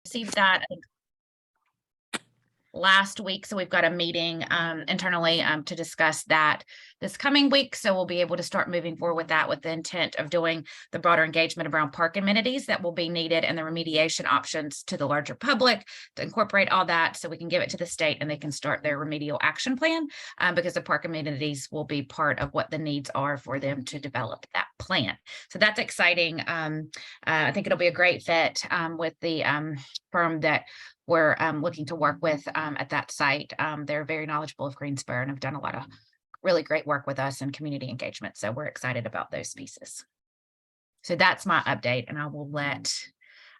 received that last week, so we've got a meeting internally to discuss that this coming week. So we'll be able to start moving forward with that, with the intent of doing the broader engagement around park amenities that will be needed and the remediation options to the larger public to incorporate all that, so we can give it to the state and they can start their remedial action plan, because the park amenities will be part of what the needs are for them to develop that plan. So that's exciting. I think it'll be a great fit with the firm that we're looking to work with at that site. They're very knowledgeable of Greensboro and have done a lot of really great work with us in community engagement. So we're excited about those pieces. So that's my update, and I will let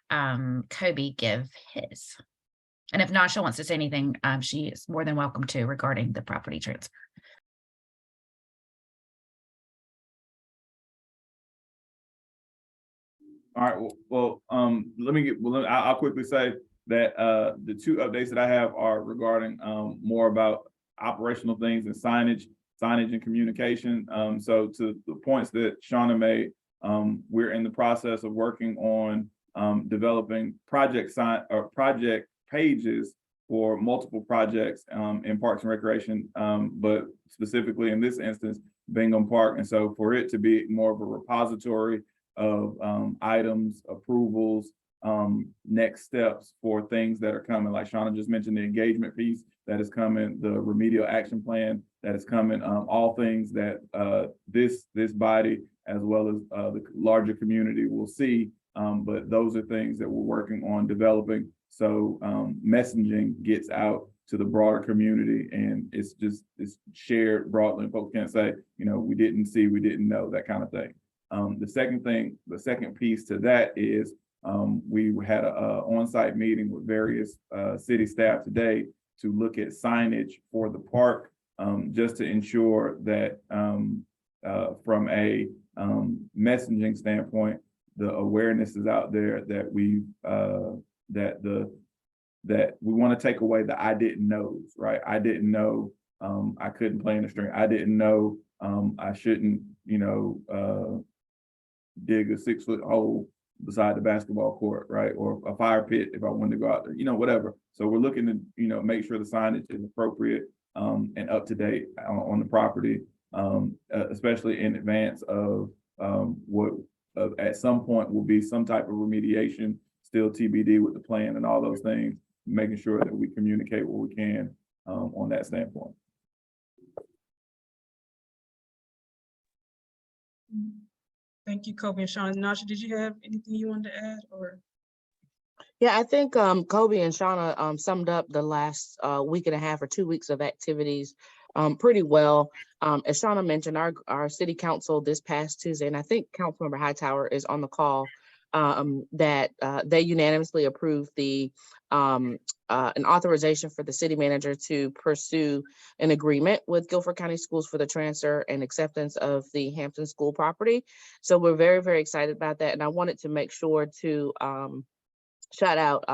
Kobe give his. And if Nasha wants to say anything, she is more than welcome to, regarding the property transfer. All right. Well, I'll quickly say that the two updates that I have are regarding more about operational things and signage and communication. So to the points that Shauna made, we're in the process of working on developing project pages for multiple projects in Parks and Recreation, but specifically in this instance, Bingham Park. And so for it to be more of a repository of items, approvals, next steps for things that are coming, like Shauna just mentioned, the engagement piece that is coming, the remedial action plan that is coming, all things that this body as well as the larger community will see, but those are things that we're working on developing, so messaging gets out to the broader community and it's shared broadly, and folks can't say, we didn't see, we didn't know, that kind of thing. The second piece to that is we had an on-site meeting with various city staff today to look at signage for the park, just to ensure that from a messaging standpoint, the awareness is out there that we want to take away the "I didn't knows," right? I didn't know I couldn't play in the string. I didn't know I shouldn't, dig a 6-foot hole beside the basketball court, right? Or a fire pit if I wanted to go out there, whatever. So we're looking to, make sure the signage is appropriate and up to date on the property, especially in advance of what at some point will be some type of remediation, still TBD with the plan and all those things, making sure that we communicate what we can on that standpoint. Thank you, Kobe and Shauna. Nasha, did you have anything you wanted to add, or? Yeah, I think Kobe and Shauna summed up the last week and a half or 2 weeks of activities pretty well. As Shauna mentioned, our city council this past Tuesday, and I think Councilmember Hightower is on the call, that they unanimously approved an authorization for the city manager to pursue an agreement with Guilford County Schools for the transfer and acceptance of the Hampton School property. So we're very, very excited about that. And I wanted to make sure to shout out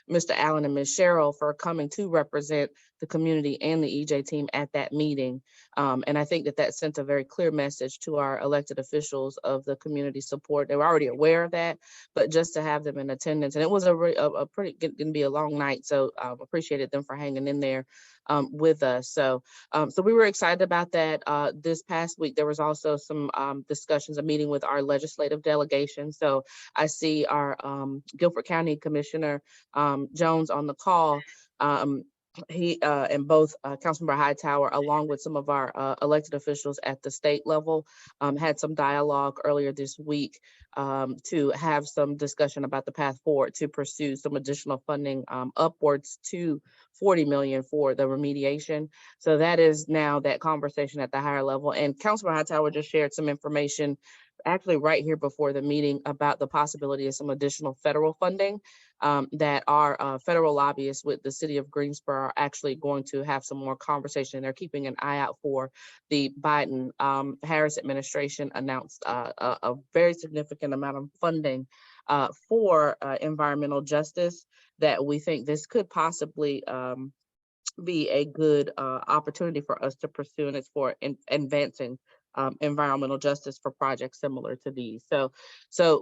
Mr. Allen and Ms. Cheryl for coming to represent the community and the EJ team at that meeting. And I think that sent a very clear message to our elected officials of the community support. They were already aware of that, but just to have them in attendance. And it was a pretty, going to be a long night. So appreciated them for hanging in there with us. So we were excited about that. This past week, there was also some discussions, a meeting with our legislative delegation. So I see our Guilford County Commissioner Jones on the call. He and both Councilmember Hightower, along with some of our elected officials at the state level, had some dialogue earlier this week to have some discussion about the path forward to pursue some additional funding upwards to $40 million for the remediation. So that is now that conversation at the higher level. And Councilmember Hightower just shared some information actually right here before the meeting about the possibility of some additional federal funding that our federal lobbyists with the city of Greensboro are actually going to have some more conversation. They're keeping an eye out for. The Biden Harris administration announced a very significant amount of funding for environmental justice, that we think this could possibly be a good opportunity for us to pursue, and it's for advancing environmental justice for projects similar to these. So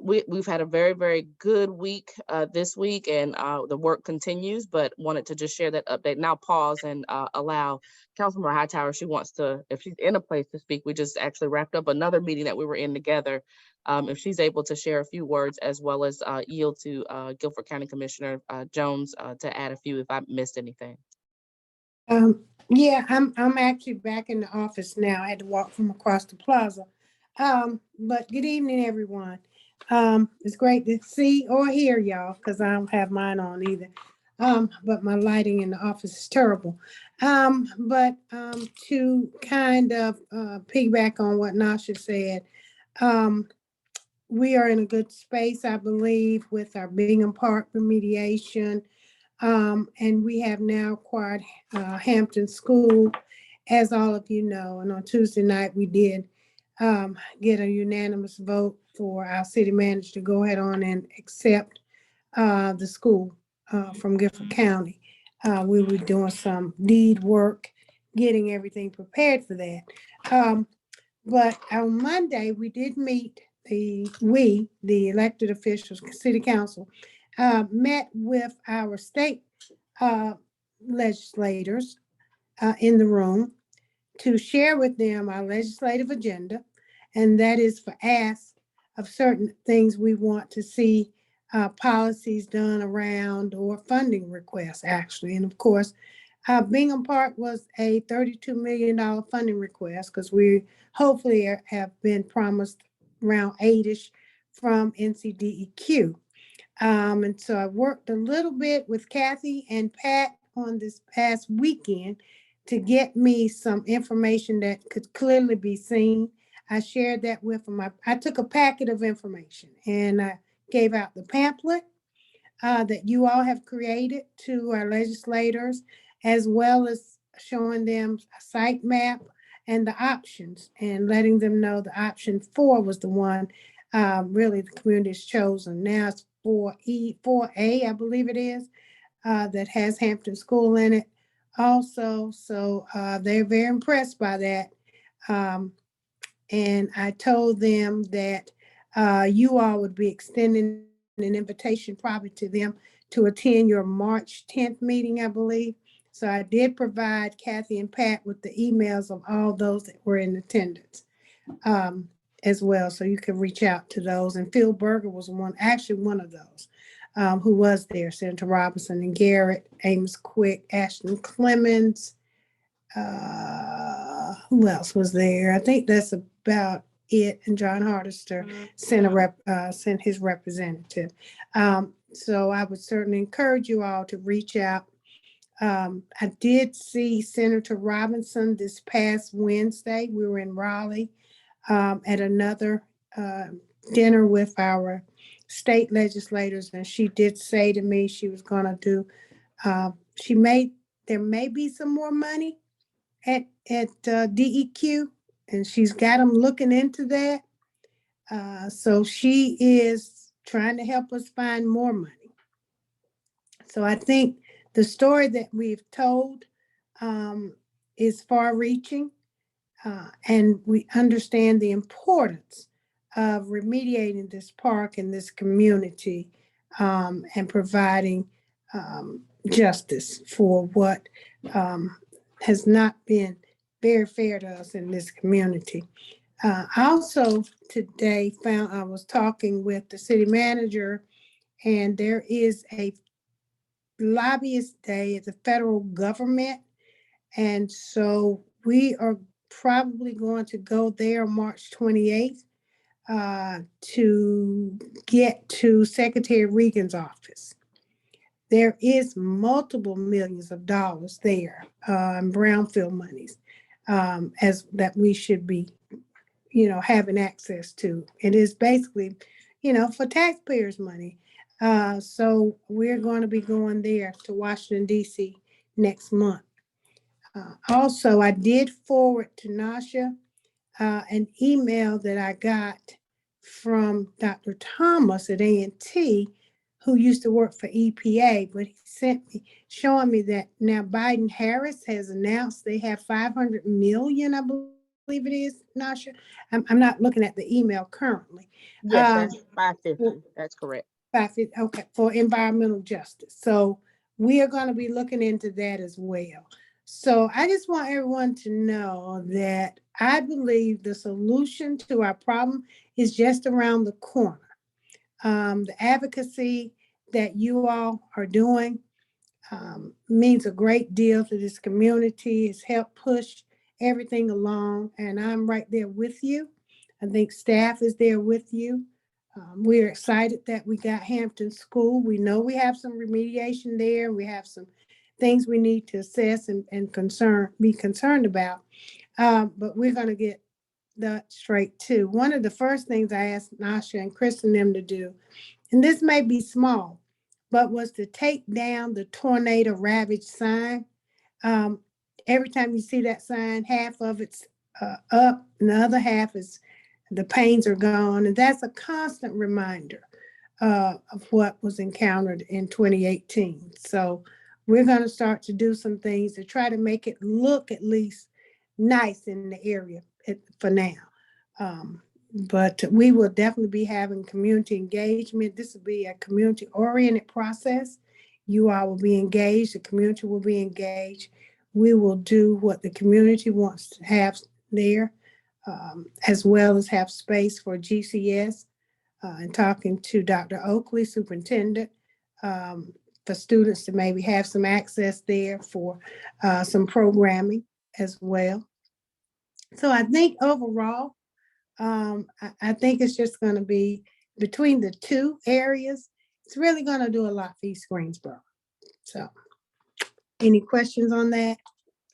we've had a very, very good week this week, and the work continues, but wanted to just share that update. Now pause and allow Councilmember Hightower, she wants to, if she's in a place to speak, we just actually wrapped up another meeting that we were in together. If she's able to share a few words, as well as yield to Guilford County Commissioner Jones to add a few if I missed anything. Yeah, I'm actually back in the office now. I had to walk from across the plaza. But good evening, everyone. It's great to see or hear y'all because I don't have mine on either. But my lighting in the office is terrible. But to kind of piggyback on what Nasha said, we are in a good space, I believe, with our Bingham Park remediation. And we have now acquired Hampton School, as all of you know. And on Tuesday night, we did get a unanimous vote for our city manager to go ahead on and accept the school from Guilford County. We were doing some deed work, getting everything prepared for that. But on Monday, we did meet the elected officials, city council, met with our state legislators in the room to share with them our legislative agenda. And that is for ask of certain things we want to see policies done around, or funding requests, actually. And of course, Bingham Park was a $32 million funding request, because we hopefully have been promised around 8-ish from NCDEQ. And so I worked a little bit with Kathy and Pat on this past weekend to get me some information that could clearly be seen. I shared that with them. I took a packet of information and I gave out the pamphlet that you all have created to our legislators, as well as showing them a site map and the options, and letting them know the option 4 was the one really the community has chosen. Now it's 4A, I believe it is, that has Hampton School in it also. So they're very impressed by that. And I told them that you all would be extending an invitation probably to them to attend your March 10th meeting, I believe. So I did provide Kathy and Pat with the emails of all those that were in attendance as well. So you can reach out to those. And Phil Berger was actually one of those who was there. Senator Robinson and Garrett, Amos Quick, Ashton Clemens. Who else was there? I think that's about it. And John Hardister sent his representative. So I would certainly encourage you all to reach out. I did see Senator Robinson this past Wednesday. We were in Raleigh at another dinner with our state legislators, and she did say to me she was going to do, there may be some more money at DEQ, and she's got them looking into that. So she is trying to help us find more money. So I think the story that we've told is far-reaching, and we understand the importance of remediating this park and this community and providing justice for what has not been very fair to us in this community. I also today I was talking with the city manager, and there is a lobbyist day at the federal government. And so we are probably going to go there March 28th to get to Secretary Regan's office. There is multiple millions of dollars there, brownfield monies, as that we should be, having access to. It is basically, for taxpayers' money. So we're going to be going there to Washington, D.C. next month. Also, I did forward to Nasha an email that I got from Dr. Thomas at A&T, who used to work for EPA, but he sent me showing me that now Biden-Harris has announced they have $500 million, I believe, believe it is, Nasha. I'm not looking at the email currently. Yes, that's 550. That's correct. 550, okay, for environmental justice. So we are going to be looking into that as well. So I just want everyone to know that I believe the solution to our problem is just around the corner. The advocacy that you all are doing means a great deal to this community. It's helped push everything along, and I'm right there with you. I think staff is there with you. We're excited that we got Hampton School. We know we have some remediation there. We have some things we need to assess and be concerned about. But we're going to get that straight too. One of the first things I asked Nasha and Chris and them to do, and this may be small, but was to take down the tornado ravaged sign. Every time you see that sign, half of it's up and the other half is the panes are gone. And that's a constant reminder of what was encountered in 2018. So we're going to start to do some things to try to make it look at least nice in the area for now. But we will definitely be having community engagement. This will be a community-oriented process. You all will be engaged, the community will be engaged. We will do what the community wants to have there, as well as have space for GCS, and talking to Dr. Oakley, superintendent, for students to maybe have some access there for some programming as well. So I think overall, I think it's just going to be between the two areas. It's really going to do a lot for East Greensboro. So any questions on that?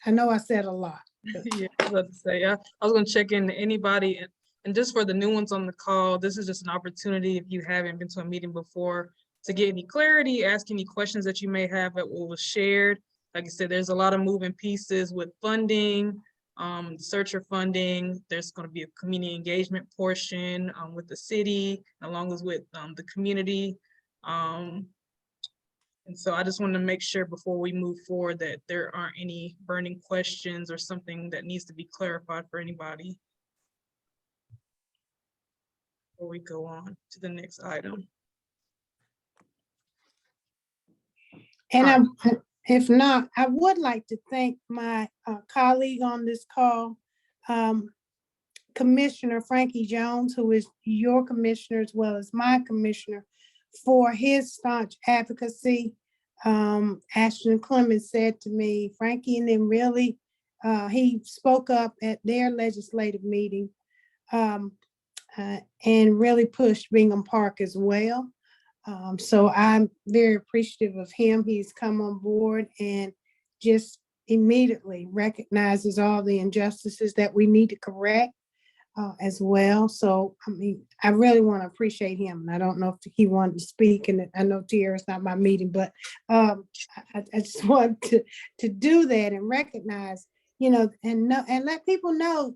I know I said a lot. Yeah, I was about to say, I was going to check in to anybody, and just for the new ones on the call, this is just an opportunity, if you haven't been to a meeting before, to get any clarity, ask any questions that you may have at what was shared. Like I said, there's a lot of moving pieces with funding, searcher funding. There's going to be a community engagement portion with the city, along with the community. And so I just wanted to make sure before we move forward that there aren't any burning questions or something that needs to be clarified for anybody before we go on to the next item. And if not, I would like to thank my colleague on this call, Commissioner Frankie Jones, who is your commissioner as well as my commissioner, for his staunch advocacy. Ashton Clemens said to me, Frankie and them really, he spoke up at their legislative meeting and really pushed Bingham Park as well. So I'm very appreciative of him. He's come on board and just immediately recognizes all the injustices that we need to correct as well. So, I mean, I really want to appreciate him. I don't know if he wanted to speak, and I know Tierra's not my meeting, but I just want to do that and recognize, and let people know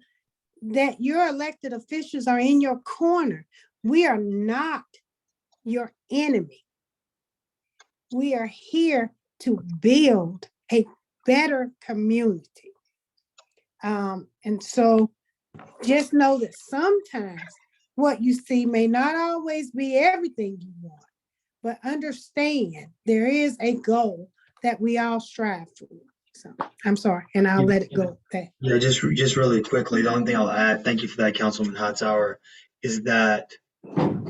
that your elected officials are in your corner. We are not your enemy. We are here to build a better community. And so just know that sometimes what you see may not always be everything you want, but understand there is a goal that we all strive for. So I'm sorry, and I'll let it go. Okay. Yeah, just really quickly, the only thing I'll add, thank you for that, Councilman Hightower, is that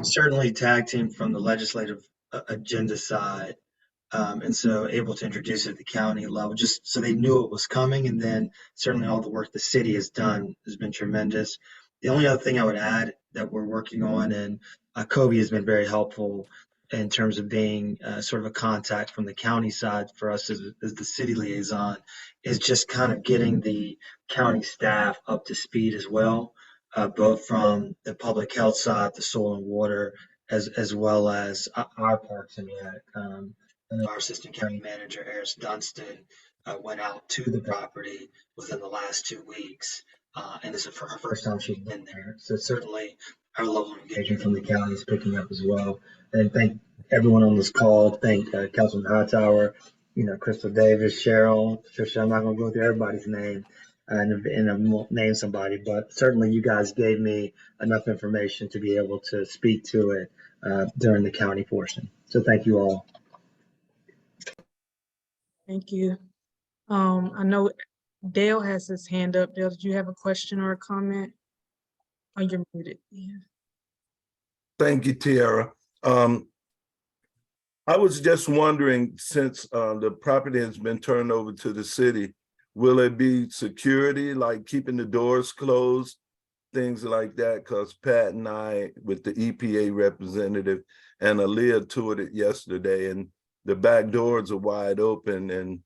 certainly tag team from the legislative agenda side, and so able to introduce it at the county level, just so they knew it was coming. And then certainly all the work the city has done has been tremendous. The only other thing I would add that we're working on, and Kobe has been very helpful in terms of being sort of a contact from the county side for us as the city liaison, is just kind of getting the county staff up to speed as well, both from the public health side, the soil and water, as well as our parks and rec. Our assistant county manager, Eris Dunstan, went out to the property within the last 2 weeks, and this is for her first time she's been there. So certainly our level of engagement from the county is picking up as well. And thank everyone on this call. Thank Councilman Hightower, Crystal Davis, Cheryl, Patricia. I'm not going to go through everybody's name, and I won't name somebody, but certainly you guys gave me enough information to be able to speak to it during the county portion. So thank you all. Thank you. I know Dale has his hand up. Dale, did you have a question or a comment? Oh, you're muted. Yeah. Thank you, Tiara. I was just wondering, since the property has been turned over to the city, will it be security, like keeping the doors closed, things like that? Because Pat and I, with the EPA representative, and Aaliyah toured it yesterday, and the back doors are wide open, and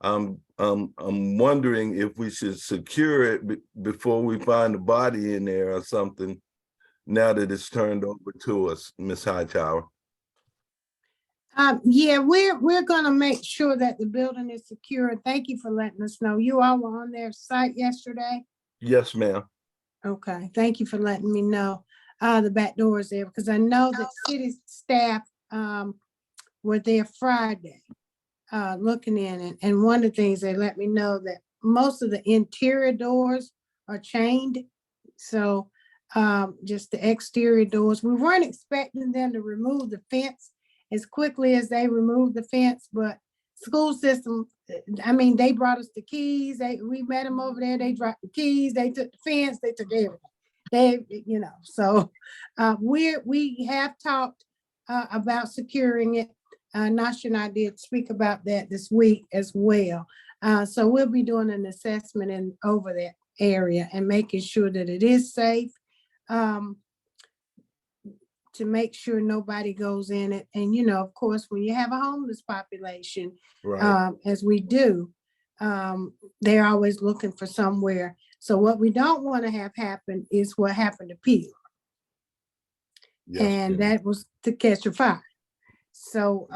I'm wondering if we should secure it before we find a body in there or something, now that it's turned over to us, Ms. Hightower. Yeah, we're gonna make sure that the building is secure. Thank you for letting us know. You all were on their site yesterday? Yes, ma'am. Okay, thank you for letting me know. The back door is there, because I know that city staff were there Friday looking in it. And one of the things they let me know that most of the interior doors are chained. So just the exterior doors. We weren't expecting them to remove the fence as quickly as they removed the fence, but school system, I mean, they brought us the keys. We met them over there. They dropped the keys. They took the fence. They took everything. So we have talked about securing it. Nasha and I did speak about that this week as well. So we'll be doing an assessment over that area and making sure that it is safe, to make sure nobody goes in it. And, of course, when you have a homeless population, Right. as we do, they're always looking for somewhere. So what we don't want to have happen is what happened to Peel. Yes, And ma'am. that was to catch a fire. So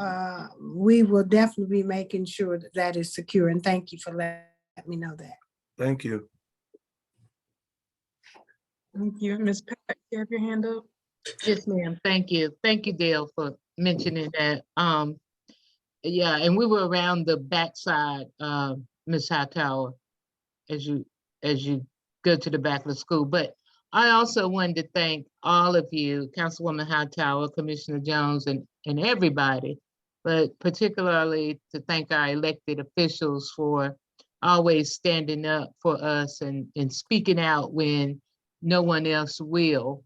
we will definitely be making sure that that is secure. And thank you for letting me know that. Thank you. Thank you. Ms. Pat, you have your hand up? Yes, ma'am. Thank you. Thank you, Dale, for mentioning that. Yeah, and we were around the backside, Ms. Hightower, as you go to the back of the school. But I also wanted to thank all of you, Councilwoman Hightower, Commissioner Jones, and everybody, but particularly to thank our elected officials for always standing up for us and speaking out when no one else will.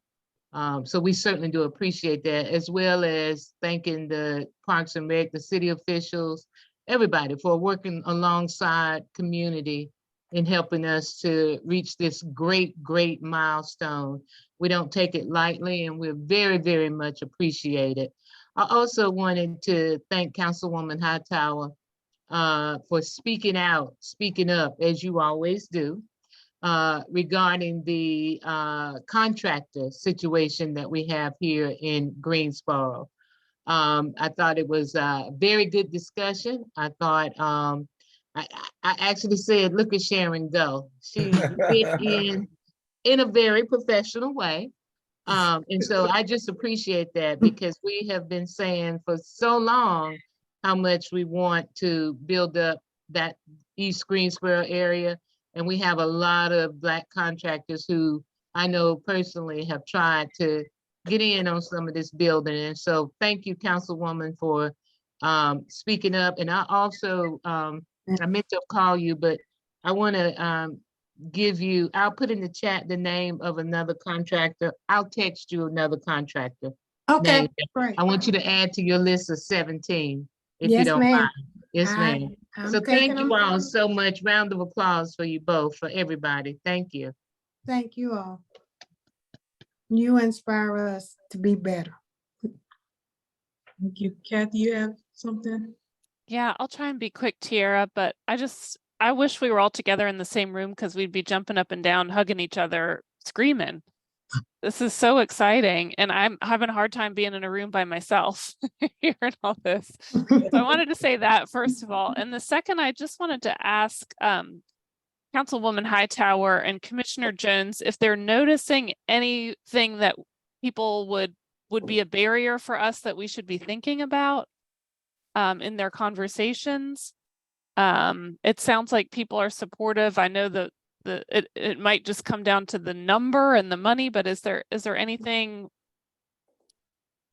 So we certainly do appreciate that, as well as thanking the Parks and Rec, the city officials, everybody for working alongside community in helping us to reach this great, great milestone. We don't take it lightly, and we're very, very much appreciated. I also wanted to thank Councilwoman Hightower for speaking out, speaking up, as you always do, regarding the contractor situation that we have here in Greensboro. I thought it was a very good discussion. I thought, I actually said, look at Sharon go. She did in a very professional way. And so I just appreciate that, because we have been saying for so long how much we want to build up that East Greensboro area. And we have a lot of Black contractors who I know personally have tried to get in on some of this building. And so thank you, Councilwoman, for speaking up. And I also, I meant to call you, but I want to give you, I'll put in the chat the name of another contractor. I'll text you another contractor. Okay, name. great. I want you to add to your list of 17, if you Yes, don't ma'am. mind. Yes, ma'am. I'm So taking thank you them. all so much. Round of applause for you both, for everybody. Thank you. Thank you all. You inspire us to be better. Thank you. Kathy, you have something? Yeah, I'll try and be quick, Tiara, but I wish we were all together in the same room, because we'd be jumping up and down, hugging each other, screaming. This is so exciting. And I'm having a hard time being in a room by myself hearing all this. So I wanted to say that first of all. And the second, I just wanted to ask Councilwoman Hightower and Commissioner Jones if they're noticing anything that people would be a barrier for us that we should be thinking about in their conversations. It sounds like people are supportive. I know that it might just come down to the number and the money, but is there anything,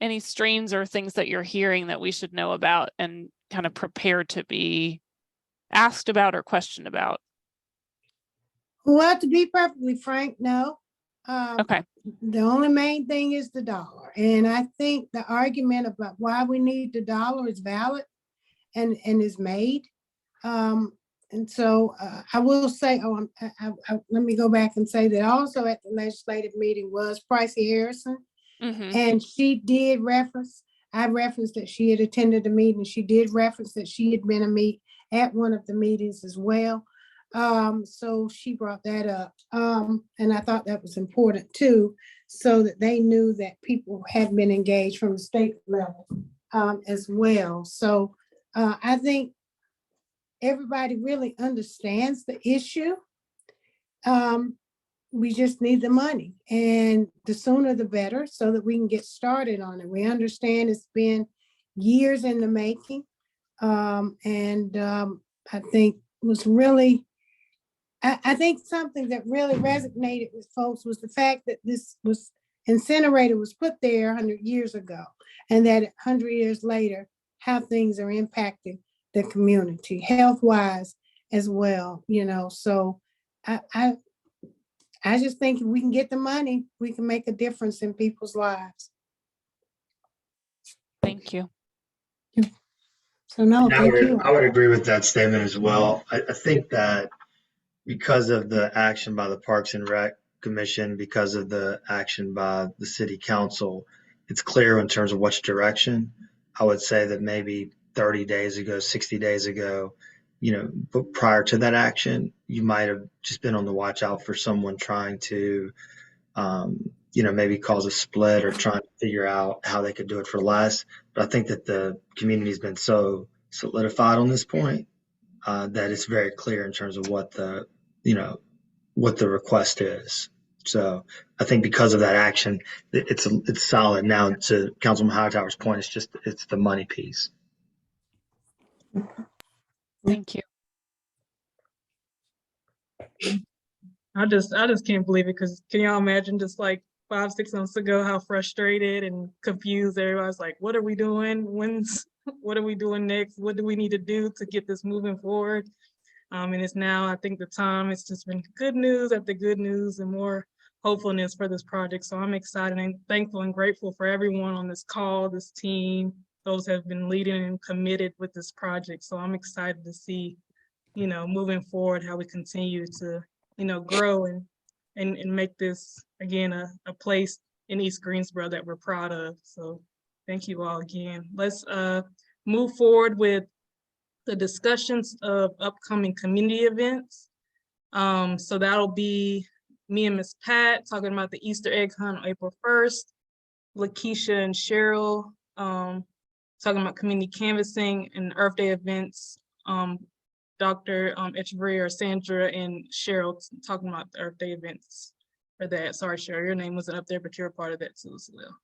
any strains or things that you're hearing that we should know about and kind of prepare to be asked about or questioned about? Well, to be perfectly frank, no. Okay. The only main thing is the dollar. And I think the argument about why we need the dollar is valid and is made. And so I will say, let me go back and say that also at the legislative meeting was Pricey Harrison. And she did reference, I referenced that she had attended the meeting. She did reference that she had been at one of the meetings as well. So she brought that up. And I thought that was important too, so that they knew that people had been engaged from the state level as well. So I think everybody really understands the issue. We just need the money, and the sooner the better, so that we can get started on it. We understand it's been years in the making. I think was really, I think something that really resonated with folks was the fact that this incinerator was put there 100 years ago, and that 100 years later, how things are impacting the community health-wise as well, so I just think if we can get the money, we can make a difference in people's lives. Thank you. So no, thank you. I would agree with that statement as well. I think that because of the action by the Parks and Rec Commission, because of the action by the City Council, it's clear in terms of which direction. I would say that maybe 30 days ago, 60 days ago, but prior to that action, you might have just been on the watch out for someone trying to, maybe cause a split or trying to figure out how they could do it for less. But I think that the community's been so solidified on this point that it's very clear in terms of what the request is. So I think because of that action, it's solid. Now, to Councilman Hightower's point, it's the money piece. Thank you. I just can't believe it, because can y'all imagine just like 5-6 months ago how frustrated and confused everybody's like, what are we doing? What are we doing next? What do we need to do to get this moving forward? And it's now, I think the time, it's just been good news after good news and more hopefulness for this project. So I'm excited and thankful and grateful for everyone on this call, this team, those have been leading and committed with this project. So I'm excited to see, moving forward, how we continue to, grow and make this, again, a place in East Greensboro that we're proud of. So thank you all again. Let's move forward with the discussions of upcoming community events. So that'll be me and Miss Pat talking about the Easter egg hunt on April 1st, Lakeisha and Cheryl talking about community canvassing and Earth Day events. Dr. Echeverria or Sandra and Cheryl talking about the Earth Day events for that. Sorry, Cheryl, your name wasn't up there, but you're a part of that too as well.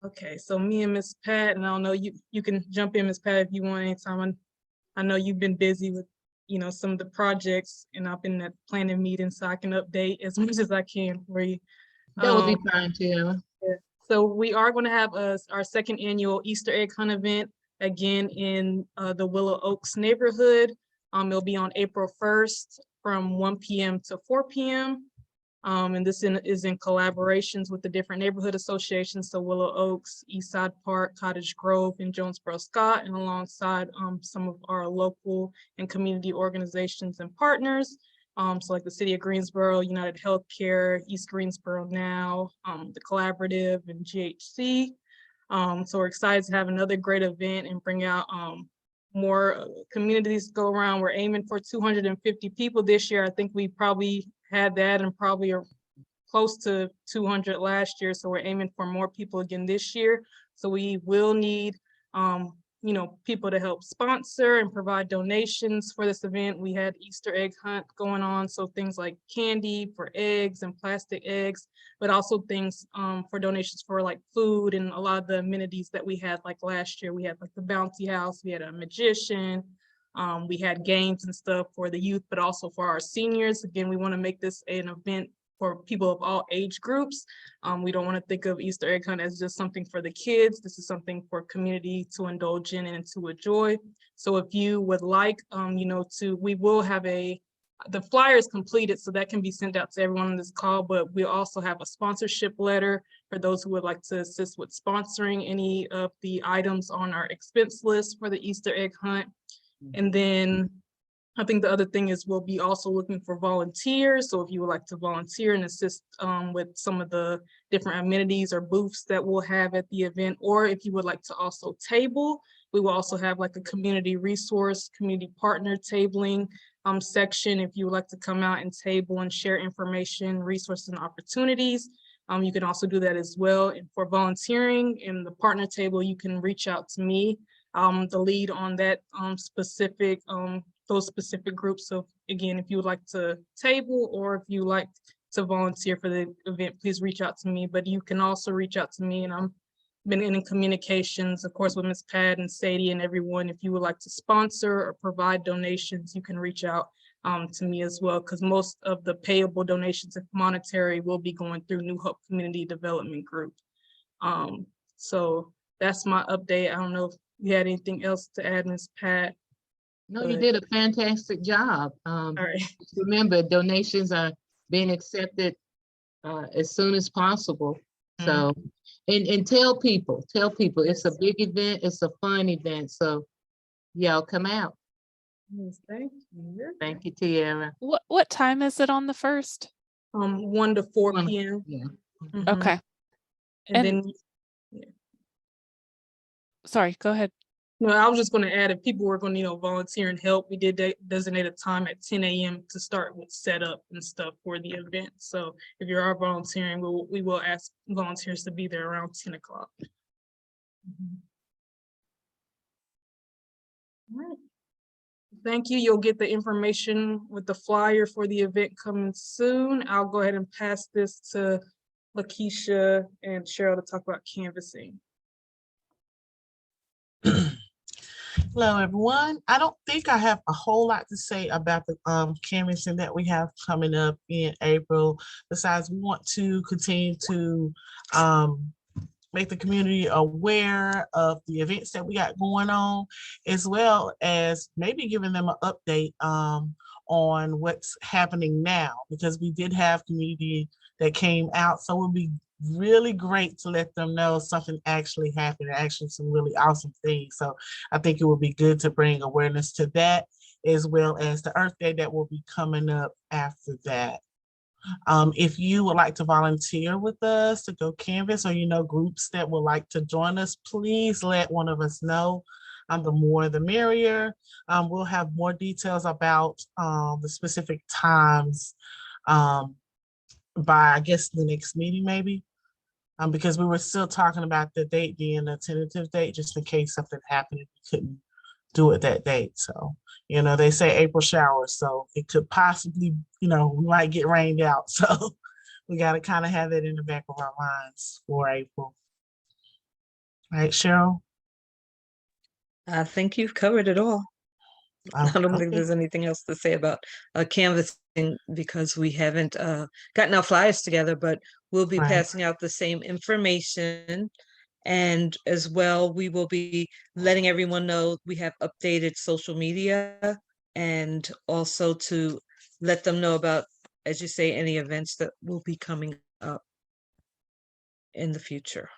Okay, so me and Miss Pat, and I don't know, you can jump in, Miss Pat, if you want anytime. I know you've been busy with, some of the projects, and I've been at planning meetings, so I can update as much as I can for you. That would be fine, Tara. Yeah. So we are going to have our second annual Easter egg hunt event, again in the Willow Oaks neighborhood. It'll be on April 1st from 1 p.m. to 4 p.m. And this is in collaborations with the different neighborhood associations, so Willow Oaks, Eastside Park, Cottage Grove, and Jonesboro Scott, and alongside some of our local and community organizations and partners. So like the City of Greensboro, United Healthcare, East Greensboro Now, the Collaborative, and GHC. So we're excited to have another great event and bring out more communities to go around. We're aiming for 250 people this year. I think we probably had that and probably are close to 200 last year. So we're aiming for more people again this year. So we will need, people to help sponsor and provide donations for this event. We had Easter egg hunt going on. So things like candy for eggs and plastic eggs, but also things for donations for like food and a lot of the amenities that we had like last year. We had like the bouncy house, we had a magician, We had games and stuff for the youth, but also for our seniors. Again, we want to make this an event for people of all age groups. We don't want to think of Easter egg hunt as just something for the kids. This is something for community to indulge in and to enjoy. So if you would like, we will have the flyer is completed, so that can be sent out to everyone on this call, but we also have a sponsorship letter for those who would like to assist with sponsoring any of the items on our expense list for the Easter egg hunt. And then I think the other thing is we'll be also looking for volunteers. So if you would like to volunteer and assist with some of the different amenities or booths that we'll have at the event, or if you would like to also table, we will also have like a community resource, community partner tabling section. If you would like to come out and table and share information, resources, and opportunities, you can also do that as well. And for volunteering in the partner table, you can reach out to me, the lead on that those specific groups. So again, if you would like to table or if you like to volunteer for the event, please reach out to me. But you can also reach out to me, and I'm been in communications, of course, with Ms. Pat and Sadie and everyone. If you would like to sponsor or provide donations, you can reach out to me as well, because most of the payable donations, if monetary, will be going through New Hope Community Development Group. So that's my update. I don't know if you had anything else to add, Ms. Pat. No, you did a fantastic job. All right. Remember, donations are being accepted as soon as possible. So, and tell people, it's a big event, it's a fun event. So y'all come out. Yes, thank you. Thank you, Tiara. What time is it on the 1st? 1 to 4 p.m. Yeah. Okay. And And- then Sorry, go ahead. no, I was just going to add, if people were going to, volunteer and help, we did designate a time at 10 a.m. to start with setup and stuff for the event. So if you are volunteering, we will ask volunteers to be there around 10 o'clock. All right. Thank you. You'll get the information with the flyer for the event coming soon. I'll go ahead and pass this to Lakeisha and Cheryl to talk about canvassing. Hello, everyone. I don't think I have a whole lot to say about the canvassing that we have coming up in April. Besides, we want to continue to make the community aware of the events that we got going on, as well as maybe giving them an update on what's happening now, because we did have community that came out. So it would be really great to let them know something actually happened, actually some really awesome things. So I think it would be good to bring awareness to that, as well as the Earth Day that will be coming up after that. If you would like to volunteer with us to go canvas, or groups that would like to join us, please let one of us know. The more the merrier. We'll have more details about the specific times by, I guess, the next meeting maybe. Because we were still talking about the date being a tentative date, just in case something happened and we couldn't do it that date. So, they say April showers, so it could possibly, we might get rained out. So we got to kind of have that in the back of our minds for April. All right, Cheryl? I think you've covered it all. I don't think there's anything else to say about canvassing, because we haven't gotten our flyers together, but we'll be passing out the same information. And as well, we will be letting everyone know we have updated social media, and also to let them know about, as you say, any events that will be coming up in the future.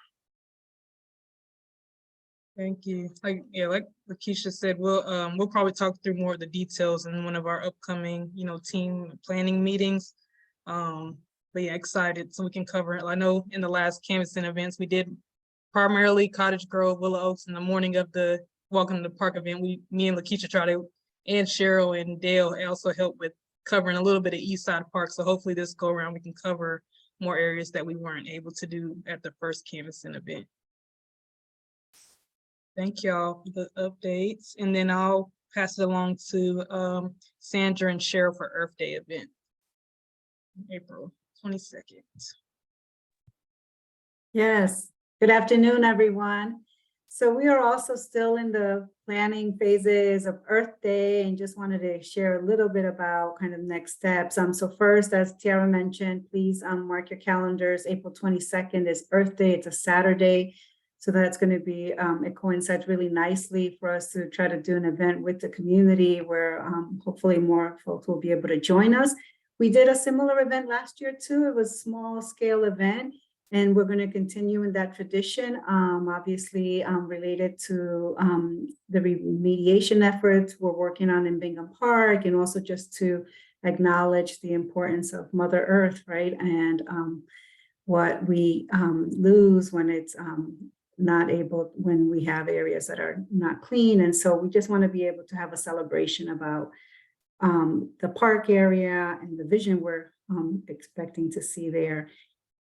Thank you. Like Lakeisha said, we'll probably talk through more of the details in one of our upcoming, team planning meetings. But yeah, excited so we can cover it. I know in the last canvassing events, we did primarily Cottage Grove, Willow Oaks. In the morning of the Welcome to the Park event, me and Lakeisha and Cheryl and Dale also helped with covering a little bit of East Side Park. So hopefully this go around, we can cover more areas that we weren't able to do at the first canvassing event. Thank y'all for the updates. And then I'll pass it along to Sandra and Cheryl for Earth Day event, April 22nd. Yes, good afternoon, everyone. So we are also still in the planning phases of Earth Day and just wanted to share a little bit about kind of next steps. So first, as Tiara mentioned, please mark your calendars. April 22nd is Earth Day. It's a Saturday. So that's going to be, it coincides really nicely for us to try to do an event with the community where hopefully more folks will be able to join us. We did a similar event last year too. It was a small scale event. And we're going to continue in that tradition, obviously related to the remediation efforts we're working on in Bingham Park, and also just to acknowledge the importance of Mother Earth, right? And what we lose when it's not able, when we have areas that are not clean. And so we just want to be able to have a celebration about the park area and the vision we're expecting to see there.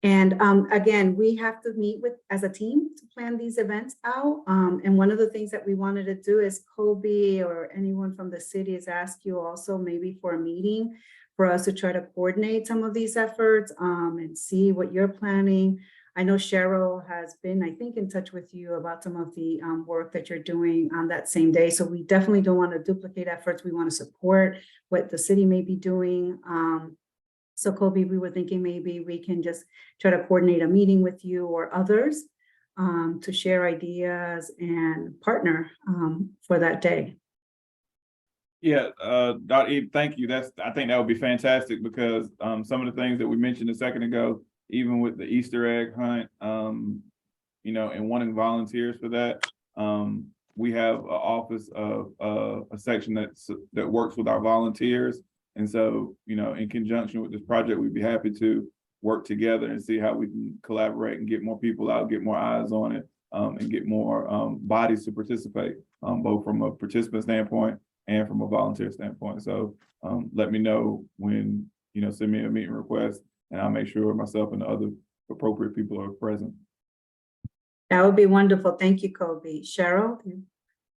And again, we have to meet with as a team to plan these events out. And one of the things that we wanted to do is Kobe or anyone from the city is ask you also maybe for a meeting for us to try to coordinate some of these efforts and see what you're planning. I know Cheryl has been, I think, in touch with you about some of the work that you're doing on that same day. So we definitely don't want to duplicate efforts. We want to support what the city may be doing. So Kobe, we were thinking maybe we can just try to coordinate a meeting with you or others to share ideas and partner for that day. Yeah, Dr. Eve, thank you. I think that would be fantastic because some of the things that we mentioned a second ago, even with the Easter egg hunt, you know, and wanting volunteers for that, we have an office of a section that works with our volunteers. And so, you know, in conjunction with this project, we'd be happy to work together and see how we can collaborate and get more people out, get more eyes on it, and get more bodies to participate, both from a participant standpoint and from a volunteer standpoint. So let me know when, you know, send me a meeting request and I'll make sure myself and the other appropriate people are present. That would be wonderful. Thank you, Kobe. Cheryl?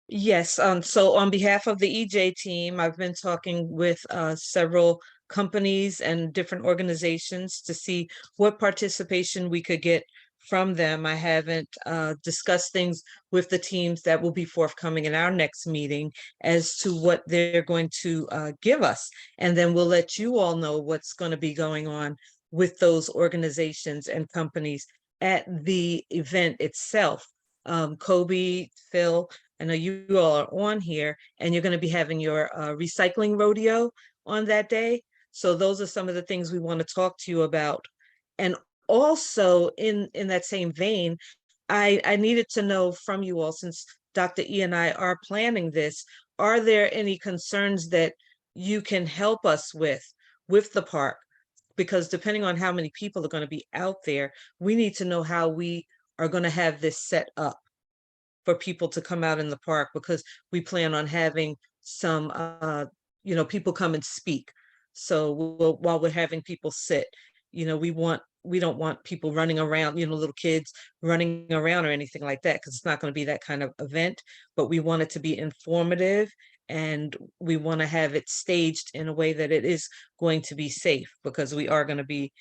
Yes, so on behalf of the EJ team, I've been talking with several companies and different organizations to see what participation we could get from them. I haven't discussed things with the teams that will be forthcoming in our next meeting as to what they're going to give us. And then we'll let you all know what's going to be going on with those organizations and companies at the event itself. Kobe, Phil, I know you all are on here and you're going to be having your recycling rodeo on that day. So those are some of the things we want to talk to you about. And also in that same vein, I needed to know from you all, since Dr. E and I are planning this, are there any concerns that you can help us with the park? Because depending on how many people are going to be out there, we need to know how we are going to have this set up for people to come out in the park, because we plan on having some, you know, people come and speak. So while we're having people sit, you know, we don't want people running around, you know, little kids running around or anything like that, because it's not going to be that kind of event, but we want it to be informative and we want to have it staged in a way that it is going to be safe, because we are going to be,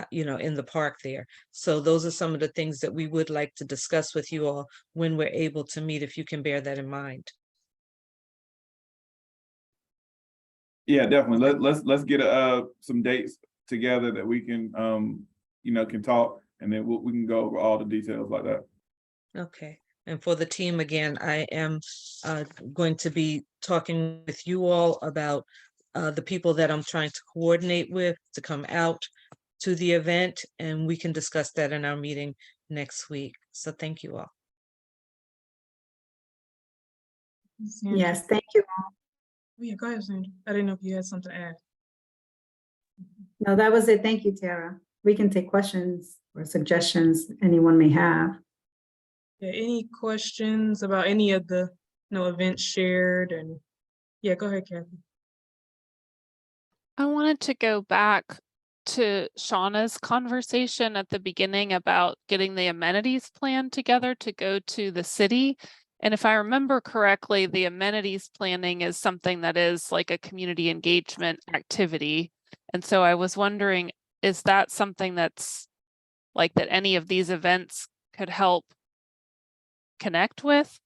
you know, in the park there. So those are some of the things that we would like to discuss with you all when we're able to meet, if you can bear that in mind. Yeah, definitely. Let's get some dates together that we can you know, can talk, and then we can go over all the details like that. Okay. And for the team, again, I am going to be talking with you all about the people that I'm trying to coordinate with to come out to the event, and we can discuss that in our meeting next week. So thank you all. Yes, thank you. Yeah, go ahead, Sandra. I didn't know if you had something to add. No, that was it. Thank you, Tara. We can take questions or suggestions anyone may have. Yeah, any questions about any of the events shared? And yeah, go ahead, Kathy. I wanted to go back to Shauna's conversation at the beginning about getting the amenities plan together to go to the city. And if I remember correctly, the amenities planning is something that is like a community engagement activity. And so I was wondering, is that something that's like that any of these events could help connect with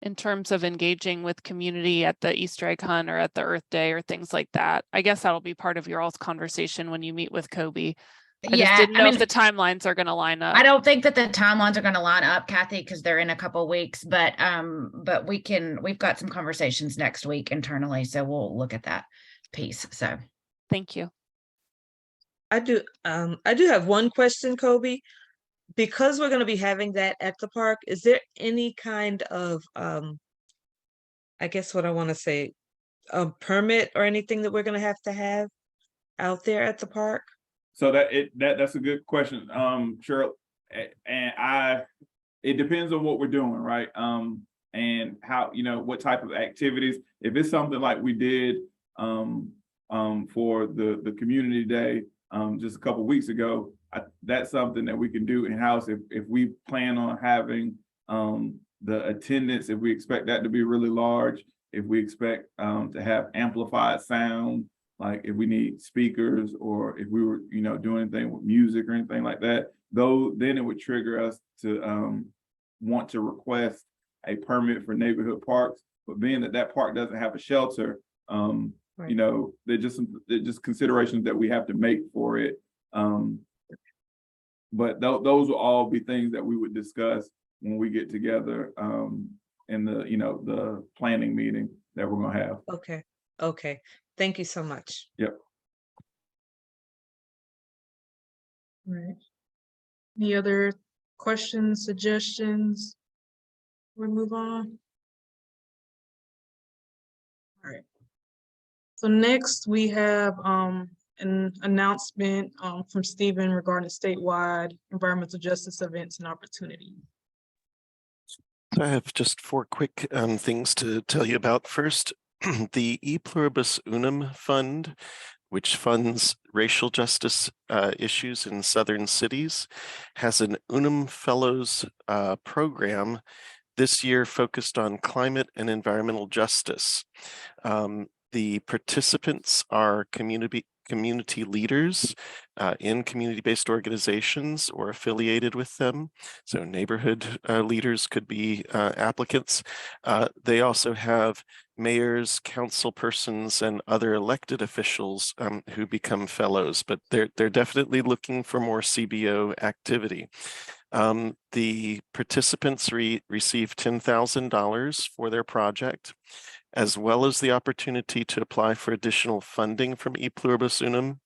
in terms of engaging with community at the Easter egg hunt or at the Earth Day or things like that. I guess that'll be part of your all's conversation when you meet with Kobe. I just didn't know if the timelines are going to line up. I don't think that the timelines are going to line up, Kathy, because they're in a couple of weeks, but we've got some conversations next week internally, so we'll look at that piece. So thank you. I do have one question, Kobe. Because we're going to be having that at the park, is there any kind of I guess what I want to say, a permit or anything that we're going to have out there at the park? So that's a good question, Cheryl. And it depends on what we're doing, right? And how, what type of activities. If it's something like we did for the community day just a couple of weeks ago, that's something that we can do in-house. If we plan on having the attendance, if we expect that to be really large, if we expect to have amplified sound, like if we need speakers, or if we were, doing anything with music or anything like that, then it would trigger us to want to request a permit for neighborhood parks. But being that park doesn't have a shelter, Right. they're just considerations that we have to make for it. But those will all be things that we would discuss when we get together in the planning meeting that we're gonna have. Okay. Thank you so much. Yep. Right. Any other questions, suggestions? We move on. All right. So next we have an announcement from Stephen regarding statewide environmental justice events and opportunities. I have just 4 quick things to tell you about. First, the E Pluribus Unum Fund, which funds racial justice issues in southern cities, has an Unum Fellows program this year focused on climate and environmental justice. The participants are community leaders in community-based organizations or affiliated with them. So neighborhood leaders could be applicants. They also have mayors, council persons, and other elected officials who become fellows, but they're definitely looking for more CBO activity. The participants receive $10,000 for their project, as well as the opportunity to apply for additional funding from E Pluribus Unum.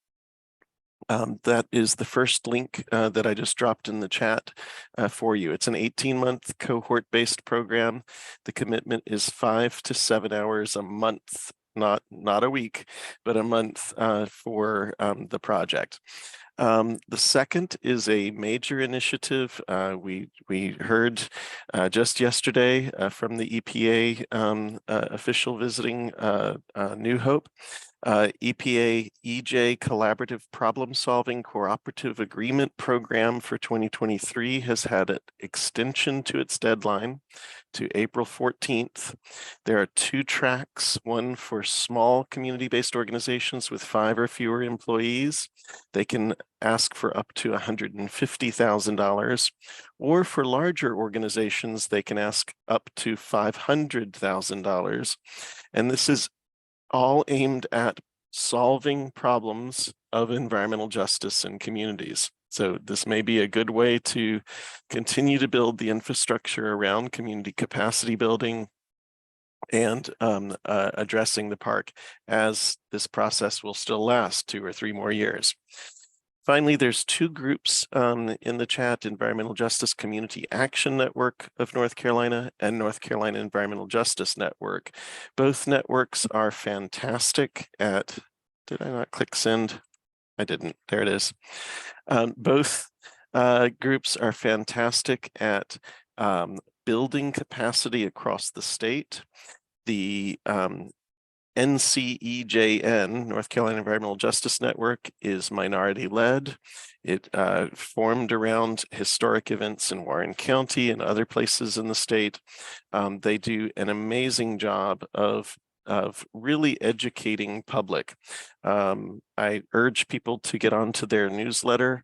That is the first link that I just dropped in the chat for you. It's an 18-month cohort-based program. The commitment is 5 to 7 hours a month, not a week, but a month for the project. The second is a major initiative. We heard just yesterday from the EPA official visiting New Hope. EPA EJ Collaborative Problem Solving Cooperative Agreement Program for 2023 has had an extension to its deadline to April 14th. There are 2 tracks, one for small community-based organizations with 5 or fewer employees. They can ask for up to $150,000, or for larger organizations, they can ask up to $500,000. And this is all aimed at solving problems of environmental justice in communities. So this may be a good way to continue to build the infrastructure around community capacity building and addressing the park, as this process will still last 2 or 3 more years. Finally, there's 2 groups in the chat: Environmental Justice Community Action Network of North Carolina and North Carolina Environmental Justice Network. Both networks are fantastic at, did I not click send? I didn't, there it is. Both groups are fantastic at building capacity across the state. The NCEJN, North Carolina Environmental Justice Network, is minority-led. It formed around historic events in Warren County and other places in the state. They do an amazing job of really educating public. I urge people to get onto their newsletter.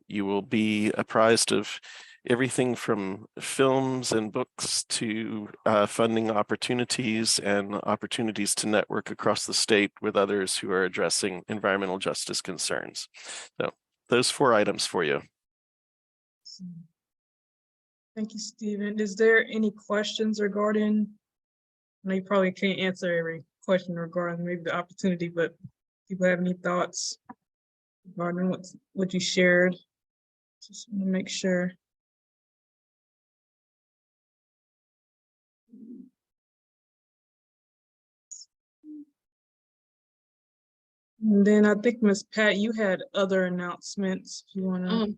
You will be apprised of everything from films and books to funding opportunities and opportunities to network across the state with others who are addressing environmental justice concerns. So those 4 items for you. Thank you, Stephen. Is there any questions regarding, I know you probably can't answer every question regarding maybe the opportunity, but people have any thoughts regarding what you shared? Just want to make sure. And then I think Ms. Pat, you had other announcements if you want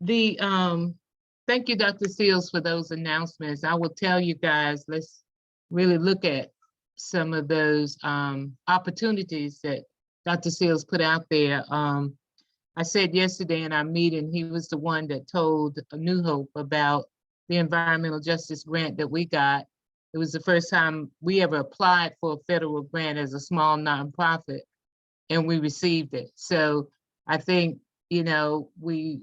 to. Thank you, Dr. Seals, for those announcements. I will tell you guys, let's really look at some of those opportunities that Dr. Seals put out there. I said yesterday in our meeting, he was the one that told New Hope about the environmental justice grant that we got. It was the first time we ever applied for a federal grant as a small nonprofit, and we received it. So I think, you know, we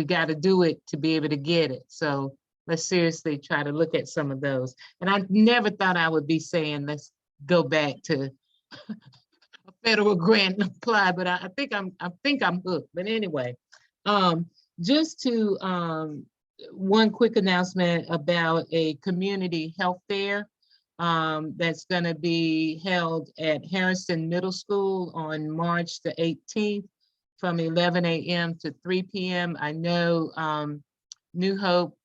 got to do it to be able to get it. So let's seriously try to look at some of those. And I never thought I would be saying, let's go back to a federal grant and apply, but I think I'm hooked. But anyway, just to one quick announcement about a community health fair that's going to be held at Harrison Middle School on March the 18th from 11 a.m. to 3 p.m. I know New Hope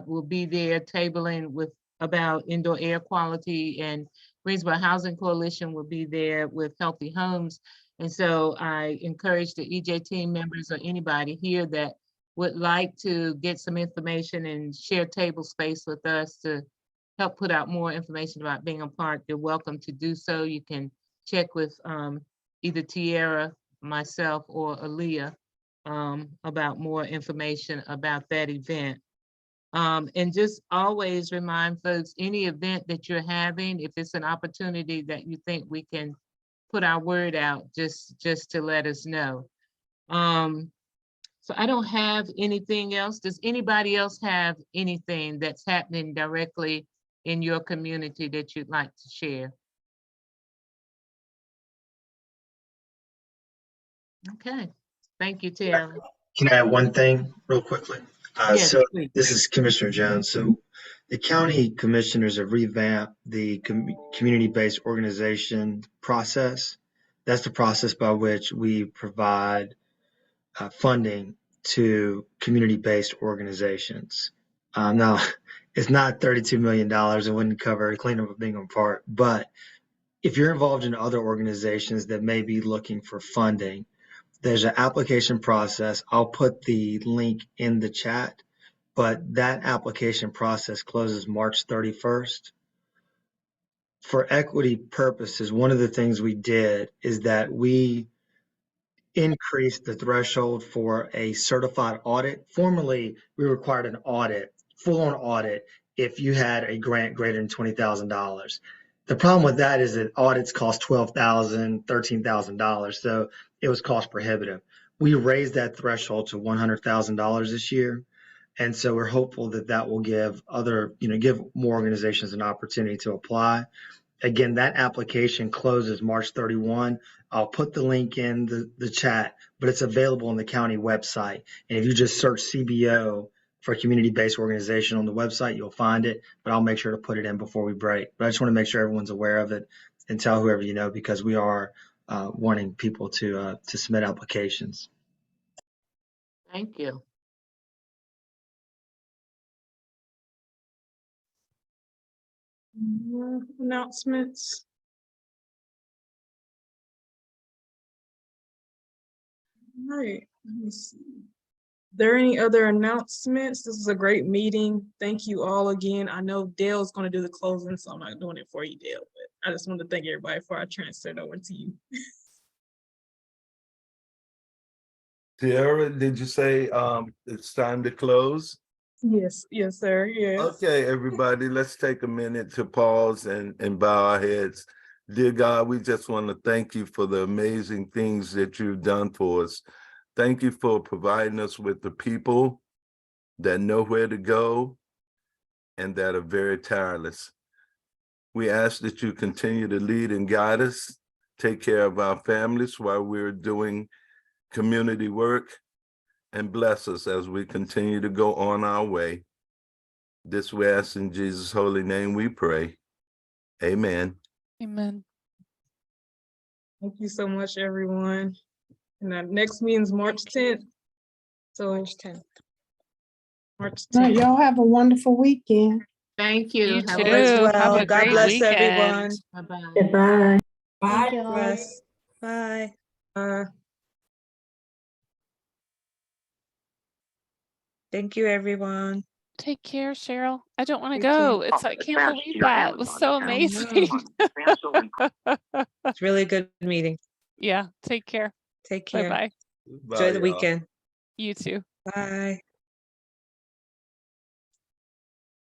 will be there tabling with about indoor air quality, and Greensboro Housing Coalition will be there with Healthy Homes. And so I encourage the EJ team members or anybody here that would like to get some information and share table space with us to help put out more information about Bingham Park, you're welcome to do so. You can check with either Tierra, myself, or Aaliyah about more information about that event. And just always remind folks, any event that you're having, if it's an opportunity that you think we can put our word out, just to let us know. So I don't have anything else. Does anybody else have anything that's happening directly in your community that you'd like to share? Okay, thank you, Tara. Can I add one thing real quickly? Yes, So please. this is Commissioner Jones. So the county commissioners have revamped the community-based organization process. That's the process by which we provide funding to community-based organizations. Now, it's not $32 million. It wouldn't cover cleanup of Bingham Park. But if you're involved in other organizations that may be looking for funding, there's an application process. I'll put the link in the chat, but that application process closes March 31st. For equity purposes, one of the things we did is that we increased the threshold for a certified audit. Formerly, we required an audit, full-on audit, if you had a grant greater than $20,000. The problem with that is that audits cost $12,000, $13,000, so it was cost prohibitive. We raised that threshold to $100,000 this year, and so we're hopeful that that will give give more organizations an opportunity to apply. Again, that application closes March 31. I'll put the link in the chat, but it's available on the county website. And if you just search CBO for community-based organization on the website, you'll find it, but I'll make sure to put it in before we break. But I just want to make sure everyone's aware of it and tell whoever you know, because we are wanting people to submit applications. Thank you. More announcements. All right, let me see. There any other announcements? This is a great meeting. Thank you all again. I know Dale's going to do the closing, so I'm not doing it for you, Dale, but I just want to thank everybody before I transfer it over to you. Tierra, did you say it's time to close? Yes, yes, sir. Yes. Okay, everybody, let's take a minute to pause and bow our heads. Dear God, we just want to thank you for the amazing things that you've done for us. Thank you for providing us with the people that know where to go, and that are very tireless. We ask that you continue to lead and guide us, take care of our families while we're doing community work, and bless us as we continue to go on our way. This we ask in Jesus' holy name we pray. Amen. Amen. Thank you so much, everyone. And the next meeting's March 10th. So March 10th. March All right, 10th. y'all have a wonderful weekend. Thank you. You Have a too. great Have well. a God great bless weekend. everyone. Bye-bye. Goodbye. Thank you, Russ. Bye. Thank you, everyone. Take care, Cheryl. I don't want to You go. too. I can't believe that. It was so amazing. It's really a good meeting. Yeah, take care. Take care. Bye-bye. Enjoy the weekend. You too. Bye.